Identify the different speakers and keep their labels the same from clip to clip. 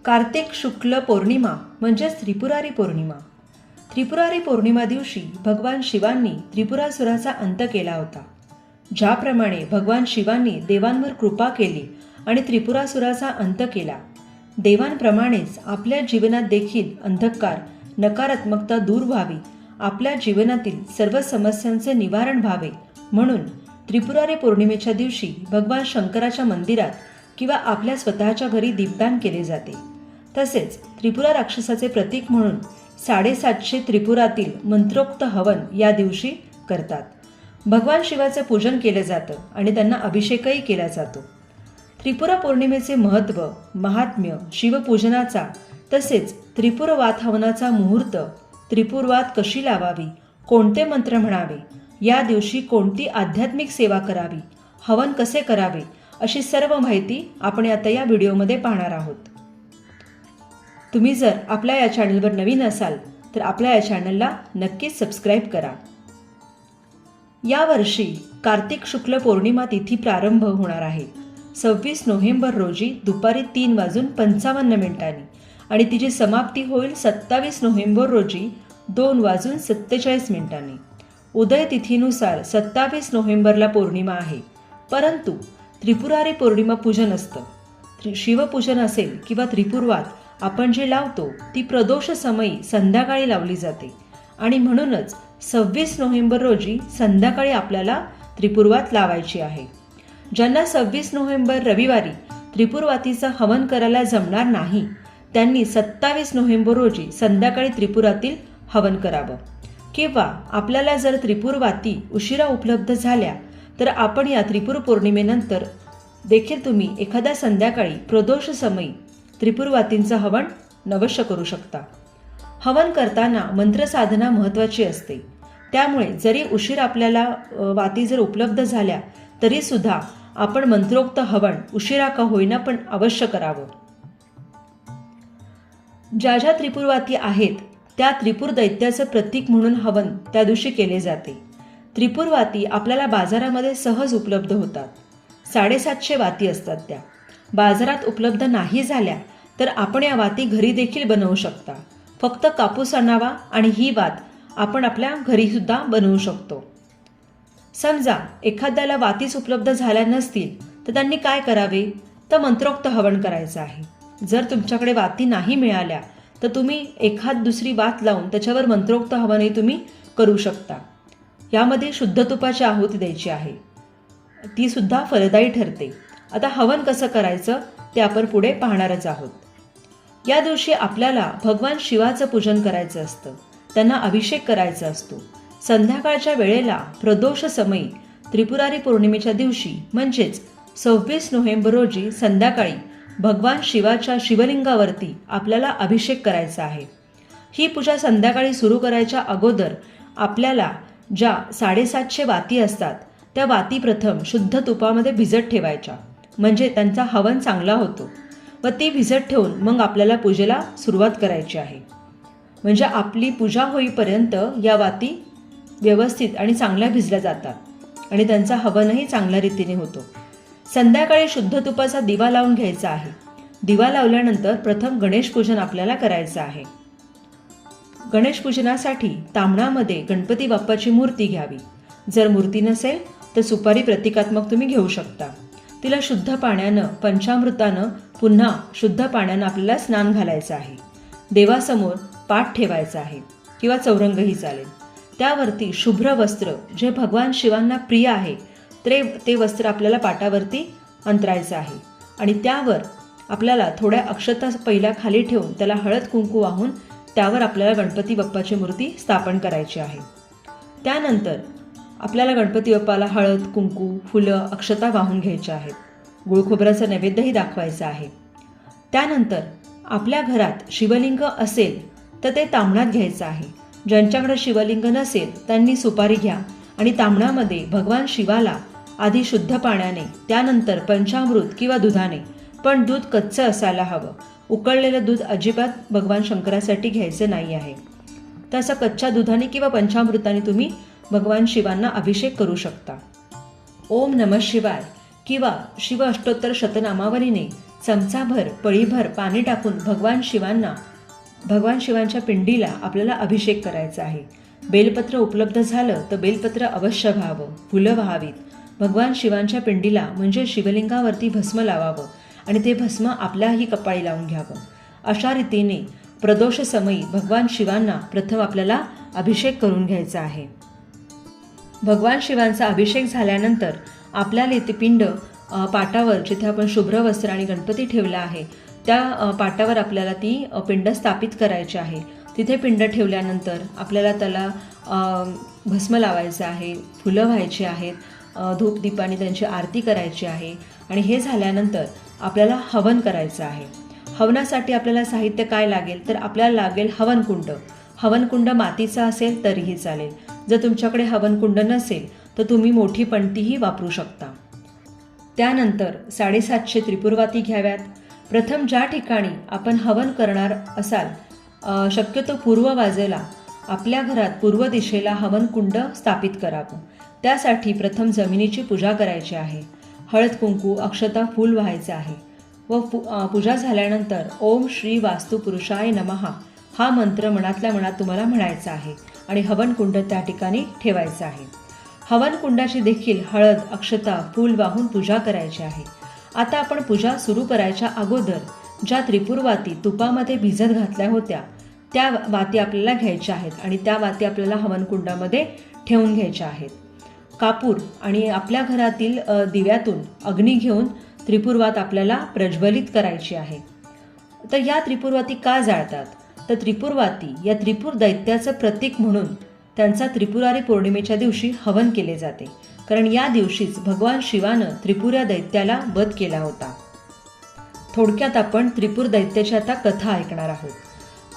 Speaker 1: कार्तिक शुक्ल पौर्णिमा म्हणजेच त्रिपुरारी पौर्णिमा. त्रिपुरारी पौर्णिमा दिवशी भगवान शिवांनी त्रिपुरासुराचा अंत केला होता. ज्याप्रमाणे भगवान शिवांनी देवांवर कृपा केली आणि त्रिपुरासुराचा अंत केला, देवांप्रमाणेच आपल्या जीवनात देखील अंधकार, नकारात्मकता दूर व्हावी, आपल्या जीवनातील सर्व समस्यांचे निवारण व्हावे म्हणून त्रिपुरारी पौर्णिमेच्या दिवशी भगवान शंकराच्या मंदिरात किंवा आपल्या स्वतःच्या घरी दीपदान केले जाते. तसेच त्रिपुरा राक्षसाचे प्रतीक म्हणून 750 त्रिपुरातील मंत्रोक्त हवन या दिवशी करतात. भगवान शिवाचे पूजन केले जातं आणि त्यांना अभिषेकही केला जातो. त्रिपुरा पौर्णिमेचे महत्त्व, महात्म्य, शिवपूजनाचा तसेच त्रिपुरवात हवनाचा मुहूर्त, त्रिपुरवात कशी लावावी, कोणते मंत्र म्हणावे, या दिवशी कोणती आध्यात्मिक सेवा करावी, हवन कसे करावे, अशी सर्व माहिती आपण आता या व्हिडिओमध्ये पाहणार आहोत. तुम्ही जर आपल्या या चॅनलवर नवीन असाल तर आपल्या या चॅनलला नक्कीच सबस्क्राईब करा. यावर्षी कार्तिक शुक्ल पौर्णिमा तिथी प्रारंभ होणार आहे 26 नोव्हेंबर रोजी दुपारी 3:55 आणि तिची समाप्ती होईल 27 नोव्हेंबर रोजी 2:47. उदय तिथीनुसार 27 नोव्हेंबरला पौर्णिमा आहे, परंतु त्रिपुरारी पौर्णिमा पूजन असतं. शिवपूजन असेल किंवा त्रिपुरवात आपण जे लावतो ती प्रदोष समयी संध्याकाळी लावली जाते आणि म्हणूनच 26 नोव्हेंबर रोजी संध्याकाळी आपल्याला त्रिपुरवात लावायची आहे. ज्यांना 26 नोव्हेंबर रविवारी त्रिपुरवातीचं हवन करायला जमणार नाही त्यांनी 27 नोव्हेंबर रोजी संध्याकाळी त्रिपुरातील हवन करावं. किंवा आपल्याला जर त्रिपुरवाती उशिरा उपलब्ध झाल्या तर आपण या त्रिपुर पौर्णिमेनंतर देखील तुम्ही एखाद्या संध्याकाळी प्रदोष समयी त्रिपुरवातींचं हवन अवश्य करू शकता. हवन करताना मंत्रसाधना महत्त्वाची असते, त्यामुळे जरी उशीर आपल्याला वाती जर उपलब्ध झाल्या तरी सुद्धा आपण मंत्रोक्त हवन उशिरा का होईना पण अवश्य करावं. ज्या ज्या त्रिपुरवाती आहेत त्या त्रिपुर दैत्याचं प्रतीक म्हणून हवन त्या दिवशी केले जाते. त्रिपुरवाती आपल्याला बाजारामध्ये सहज उपलब्ध होतात. 750 वाती असतात. त्या बाजारात उपलब्ध नाही झाल्या तर आपण या वाती घरी देखील बनवू शकता. फक्त कापूस आणावा आणि ही वात आपण आपल्या घरी सुद्धा बनवू शकतो. समजा एखाद्याला वातीच उपलब्ध झाल्या नसतील तर त्यांनी काय करावे, तर मंत्रोक्त हवन करायचं आहे. जर तुमच्याकडे वाती नाही मिळाल्या तर तुम्ही एखाद दुसरी वात लावून त्याच्यावर मंत्रोक्त हवनही तुम्ही करू शकता. यामध्ये शुद्ध तुपाची आहुती द्यायची आहे, ती सुद्धा फलदायी ठरते. आता हवन कसं करायचं ते आपण पुढे पाहणारच आहोत. या दिवशी आपल्याला भगवान शिवाचं पूजन करायचं असतं, त्यांना अभिषेक करायचा असतो. संध्याकाळच्या वेळेला प्रदोष समयी त्रिपुरारी पौर्णिमेच्या दिवशी म्हणजेच 26 नोव्हेंबर रोजी संध्याकाळी भगवान शिवाच्या शिवलिंगावरती आपल्याला अभिषेक करायचा आहे. ही पूजा संध्याकाळी सुरू करायच्या अगोदर आपल्याला ज्या 750 वाती असतात त्या वाती प्रथम शुद्ध तुपामध्ये भिजत ठेवायच्या, म्हणजे त्यांचा हवन चांगला होतो. व ती भिजत ठेवून मग आपल्याला पूजेला सुरुवात करायची आहे. म्हणजे आपली पूजा होईपर्यंत या वाती व्यवस्थित आणि चांगल्या भिजल्या जातात आणि त्यांचा हवनही चांगल्या रीतीने होतो. संध्याकाळी शुद्ध तुपाचा दिवा लावून घ्यायचा आहे. दिवा लावल्यानंतर प्रथम गणेश पूजन आपल्याला करायचं आहे. गणेश पूजनासाठी तांबणामध्ये गणपती बाप्पाची मूर्ती घ्यावी. जर मूर्ती नसेल तर सुपारी प्रतिकात्मक तुम्ही घेऊ शकता. तिला शुद्ध पाण्यानं, पंचामृतानं, पुन्हा शुद्ध पाण्यानं आपल्याला स्नान घालायचं आहे. देवासमोर पाट ठेवायचा आहे किंवा चौरंगही चालेल. त्यावरती शुभ्र वस्त्र जे भगवान शिवांना प्रिय आहे ते वस्त्र आपल्याला पाटावरती अंतरायचं आहे आणि त्यावर आपल्याला थोड्या अक्षता पहिल्या खाली ठेवून त्याला हळद कुंकू वाहून त्यावर आपल्याला गणपती बाप्पाची मूर्ती स्थापन करायची आहे. त्यानंतर आपल्याला गणपती बाप्पाला हळद, कुंकू, फुलं, अक्षता वाहून घ्यायच्या आहेत. गुळखोबऱ्याचा नैवेद्यही दाखवायचा आहे. त्यानंतर आपल्या घरात शिवलिंग असेल तर ते तांबणात घ्यायचं आहे. ज्यांच्याकडे शिवलिंग नसेल त्यांनी सुपारी घ्या आणि तांबणामध्ये भगवान शिवाला आधी शुद्ध पाण्याने, त्यानंतर पंचामृत किंवा दुधाने, पण दूध कच्चं असायला हवं. उकळलेलं दूध अजिबात भगवान शंकरासाठी घ्यायचं नाही आहे. तसं कच्च्या दुधाने किंवा पंचामृताने तुम्ही भगवान शिवांना अभिषेक करू शकता. ओम नमः शिवाय किंवा शिव अष्टोत्तर शतनामावलीने चमचाभर पळीभर पाणी टाकून भगवान शिवांच्या पिंडीला आपल्याला अभिषेक करायचा आहे. बेलपत्र उपलब्ध झालं तर बेलपत्र अवश्य व्हावं, फुलं व्हावीत. भगवान शिवांच्या पिंडीला म्हणजे शिवलिंगावरती भस्म लावावं आणि ते भस्म आपल्याही कपाळी लावून घ्यावं. अशा रीतीने प्रदोष समयी भगवान शिवांना प्रथम आपल्याला अभिषेक करून घ्यायचा आहे. भगवान शिवांचा अभिषेक झाल्यानंतर आपल्याला ते पिंड पाटावर, जिथे आपण शुभ्र वस्त्र आणि गणपती ठेवला आहे त्या पाटावर आपल्याला ती पिंड स्थापित करायची आहे. तिथे पिंड ठेवल्यानंतर आपल्याला त्याला भस्म लावायचं आहे, फुलं व्हायची आहेत, धूप दीपाने त्यांची आरती करायची आहे. आणि हे झाल्यानंतर आपल्याला हवन करायचं आहे. हवनासाठी आपल्याला साहित्य काय लागेल तर आपल्याला लागेल हवनकुंड. हवनकुंड मातीचा असेल तरीही चालेल. जर तुमच्याकडे हवनकुंड नसेल तर तुम्ही मोठी पणतीही वापरू शकता. त्यानंतर 750 त्रिपुरवाती घ्याव्यात. प्रथम ज्या ठिकाणी आपण हवन करणार असाल, शक्यतो पूर्व बाजूला आपल्या घरात पूर्व दिशेला हवनकुंड स्थापित करावं. त्यासाठी प्रथम जमिनीची पूजा करायची आहे. हळद कुंकू अक्षता फूल व्हायचे आहे व पूजा झाल्यानंतर ओम श्री वास्तू पुरुषाय नमः हा मंत्र मनातल्या मनात तुम्हाला म्हणायचा आहे आणि हवनकुंड त्या ठिकाणी ठेवायचं आहे. हवनकुंडाची देखील हळद अक्षता फूल वाहून पूजा करायची आहे. आता आपण पूजा सुरू करायच्या अगोदर ज्या त्रिपुरवाती तुपामध्ये भिजत घातल्या होत्या त्या वाती आपल्याला घ्यायच्या आहेत आणि त्या वाती आपल्याला हवनकुंडामध्ये ठेवून घ्यायच्या आहेत. कापूर आणि आपल्या घरातील दिव्यातून अग्नी घेऊन त्रिपुरवात आपल्याला प्रज्वलित करायची आहे. तर या त्रिपुरवाती का जाळतात तर त्रिपुरवाती या त्रिपुर दैत्याचं प्रतीक म्हणून त्यांचा त्रिपुरारी पौर्णिमेच्या दिवशी हवन केले जाते. कारण या दिवशीच भगवान शिवानं त्रिपुरा दैत्याला वध केला होता. थोडक्यात आपण त्रिपुर दैत्याची आता कथा ऐकणार आहोत.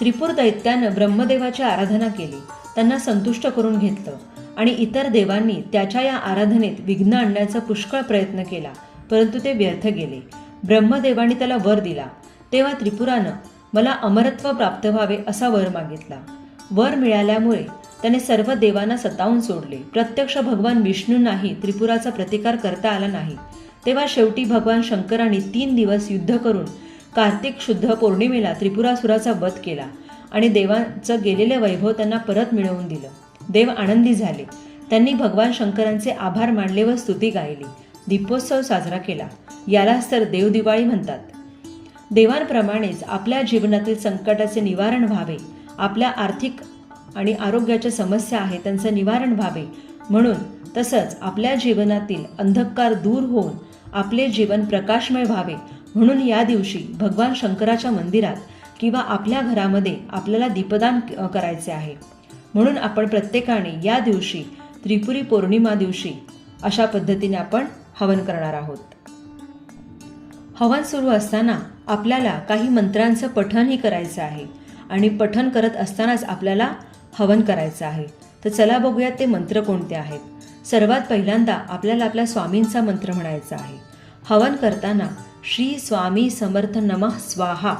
Speaker 1: त्रिपुर दैत्यानं ब्रह्मदेवाची आराधना केली, त्यांना संतुष्ट करून घेतलं आणि इतर देवांनी त्याच्या या आराधनेत विघ्न आणण्याचा पुष्कळ प्रयत्न केला, परंतु ते व्यर्थ गेले. ब्रह्मदेवाने त्याला वर दिला. तेव्हा त्रिपुरानं मला अमरत्व प्राप्त व्हावे असा वर मागितला. वर मिळाल्यामुळे त्याने सर्व देवांना सतावून सोडले. प्रत्यक्ष भगवान विष्णूंनाही त्रिपुराचा प्रतिकार करता आला नाही. तेव्हा शेवटी भगवान शंकरांनी 3 दिवस युद्ध करून कार्तिक शुद्ध पौर्णिमेला त्रिपुरासुराचा वध केला आणि देवांचं गेलेले वैभव त्यांना परत मिळवून दिलं. देव आनंदी झाले. त्यांनी भगवान शंकरांचे आभार मानले व स्तुती गायली. दीपोत्सव साजरा केला. यालाच तर देवदिवाळी म्हणतात. देवांप्रमाणेच आपल्या जीवनातील संकटाचे निवारण व्हावे, आपल्या आर्थिक आणि आरोग्याच्या समस्या आहेत त्यांचं निवारण व्हावे म्हणून, तसंच आपल्या जीवनातील अंधकार दूर होऊन आपले जीवन प्रकाशमय व्हावे म्हणून या दिवशी भगवान शंकराच्या मंदिरात किंवा आपल्या घरामध्ये आपल्याला दीपदान करायचे आहे. म्हणून आपण प्रत्येकाने या दिवशी त्रिपुरी पौर्णिमा दिवशी अशा पद्धतीने आपण हवन करणार आहोत. हवन सुरू असताना आपल्याला काही मंत्रांचं पठणही करायचं आहे आणि पठण करत असतानाच आपल्याला हवन करायचं आहे. तर चला बघूयात ते मंत्र कोणते आहेत. सर्वात पहिल्यांदा आपल्याला आपल्या स्वामींचा मंत्र म्हणायचा आहे. हवन करताना श्री स्वामी समर्थ नमः स्वाहा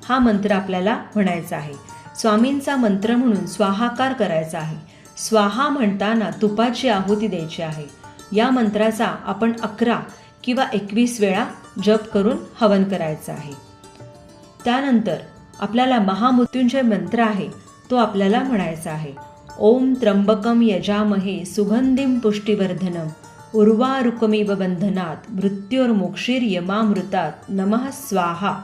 Speaker 1: हा मंत्र आपल्याला म्हणायचा आहे. स्वामींचा मंत्र म्हणून स्वाहाकार करायचा आहे. स्वाहा म्हणताना तुपाची आहुती द्यायची आहे. या मंत्राचा आपण 11 किंवा 21 वेळा जप करून हवन करायचं आहे. त्यानंतर आपल्याला महामृत्युंजय मंत्र आहे तो आपल्याला म्हणायचा आहे. ओम त्र्यंबकम यजामहे सुगंधिम पुष्टिवर्धनम उर्वारुकमिव बंधनात मृत्युर्मोक्षीर्यमामृतात नमः स्वाहा.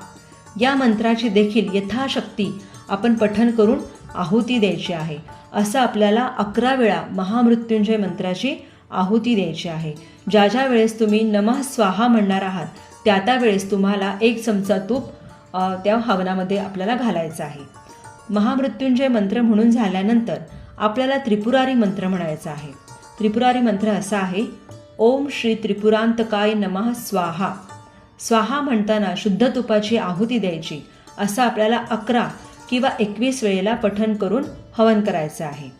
Speaker 1: या मंत्राची देखील यथाशक्ती आपण पठण करून आहुती द्यायची आहे. असं आपल्याला 11 वेळा महामृत्युंजय मंत्राची आहुती द्यायची आहे. ज्या ज्या वेळेस तुम्ही नमः स्वाहा म्हणणार आहात त्या वेळेस तुम्हाला 1 चमचा तूप त्या हवनामध्ये आपल्याला घालायचं आहे. महामृत्युंजय मंत्र म्हणून झाल्यानंतर आपल्याला त्रिपुरारी मंत्र म्हणायचा आहे. त्रिपुरारी मंत्र असा आहे. ओम श्री त्रिपुरांतकाय नमः स्वाहा. स्वाहा म्हणताना शुद्ध तुपाची आहुती द्यायची. असं आपल्याला 11 किंवा 21 वेळेला पठण करून हवन करायचं आहे.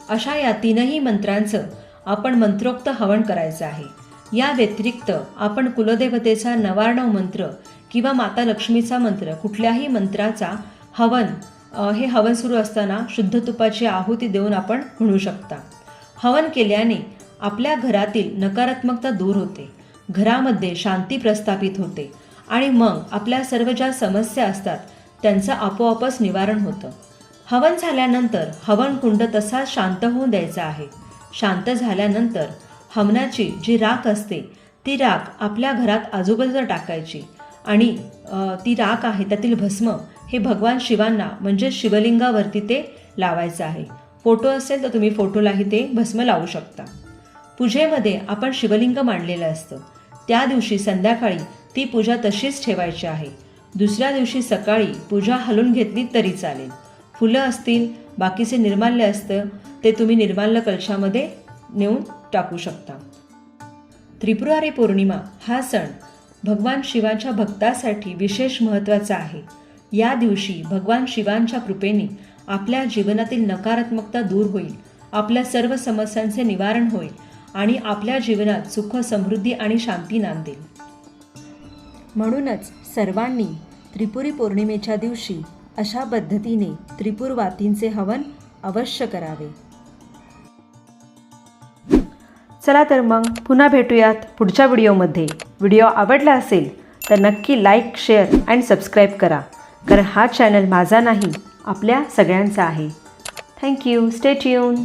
Speaker 1: अशा या 3ही मंत्रांचं आपण मंत्रोक्त हवन करायचं आहे. या व्यतिरिक्त आपण कुलदेवतेचा 99 मंत्र किंवा माता लक्ष्मीचा मंत्र कुठल्याही मंत्राचा हवन हे हवन सुरू असताना शुद्ध तुपाची आहुती देऊन आपण म्हणू शकता. हवन केल्याने आपल्या घरातील नकारात्मकता दूर होते. घरामध्ये शांती प्रस्थापित होते आणि मग आपल्या सर्व ज्या समस्या असतात त्यांचं आपोआपच निवारण होतं. हवन झाल्यानंतर हवन कुंड तसा शांत होऊन द्यायचा आहे. शांत झाल्यानंतर हवनाची जी राख असते ती राख आपल्या घरात आजूबाजूला टाकायची आणि ती राख आहे त्यातील भस्म हे भगवान शिवांना म्हणजे शिवलिंगावरती ते लावायचं आहे. फोटो असेल तर तुम्ही फोटोलाही ते भस्म लावू शकता. पूजेमध्ये आपण शिवलिंग मांडलेलं असतं. त्या दिवशी संध्याकाळी ती पूजा तशीच ठेवायची आहे. दुसऱ्या दिवशी सकाळी पूजा हलवून घेतली तरी चालेल. फुलं असतील, बाकीचे निर्माल्य असतं ते तुम्ही निर्माल्य कलशामध्ये नेऊन टाकू शकता. त्रिपुरारी पौर्णिमा हा सण भगवान शिवांच्या भक्तासाठी विशेष महत्त्वाचा आहे. या दिवशी भगवान शिवांच्या कृपेने आपल्या जीवनातील नकारात्मकता दूर होईल, आपल्या सर्व समस्यांचे निवारण होईल आणि आपल्या जीवनात सुख, समृद्धी आणि शांती नांदेल. म्हणूनच सर्वांनी त्रिपुरी पौर्णिमेच्या दिवशी अशा पद्धतीने त्रिपुरवातींचे हवन अवश्य करावे. चला तर मग पुन्हा भेटूयात पुढच्या व्हिडिओमध्ये. व्हिडिओ आवडला असेल तर नक्की लाईक, शेअर आणि सबस्क्राईब करा, कारण हा चॅनल माझा नाही, आपल्या सगळ्यांचा आहे. थँक्यू. Stay tune.